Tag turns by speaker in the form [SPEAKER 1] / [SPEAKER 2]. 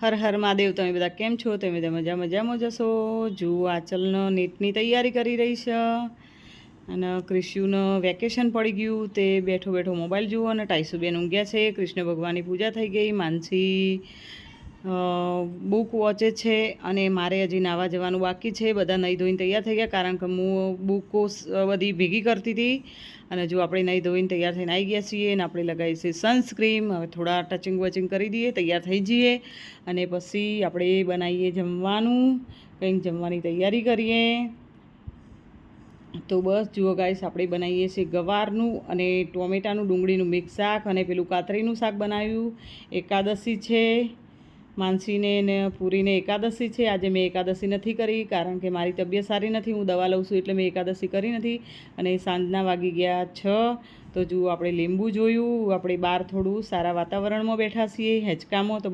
[SPEAKER 1] હર હર મહાદેવ। તમે બધા કેમ છો? તમે બધા મજામાં જશો? જુઓ આચલનો નીટની તૈયારી કરી રહી છે અને ક્રિશ્યુનું વેકેશન પડી ગયું, તે બેઠો બેઠો મોબાઈલ જુઓ અને ટાઈસુબેન ઊંઘ્યા છે। કૃષ્ણ ભગવાનની પૂજા થઈ ગઈ, માનસી બુક વાંચે છે અને મારે હજી નાવા જવાનું બાકી છે। બધા નહીં ધોઈને તૈયાર થઈ ગયા, કારણ કે હું બુકો બધી ભેગી કરતી હતી અને જો આપણે નહીં ધોઈને તૈયાર થઈને આવી ગયા છીએ અને આપણે લગાવી છે સનસ્ક્રીન। હવે થોડા ટચિંગ વચિંગ કરી દઈએ, તૈયાર થઈ જઈએ અને પછી આપણે બનાવીએ જમવાનું, કંઈક જમવાની તૈયારી કરીએ। તો બસ જુઓ ગાઈસ, આપણે બનાવીએ છીએ ગવારનું અને ટોમેટાનું ડુંગળીનું મિક્સ શાક અને પેલું કાતરીનું શાક બનાવ્યું। એકાદશી છે, માનસીને ને પૂરીને એકાદશી છે। આજે મેં એકાદશી નથી કરી, કારણ કે મારી તબિયત સારી નથી, હું દવા લઉં છું એટલે મેં એકાદશી કરી નથી। અને સાંજના વાગી ગયા 6। તો જુઓ આપણે લીંબુ જોયું, આપણે બહાર થોડું સારા વાતાવરણમાં બેઠા છીએ, હેંચકામાં, તો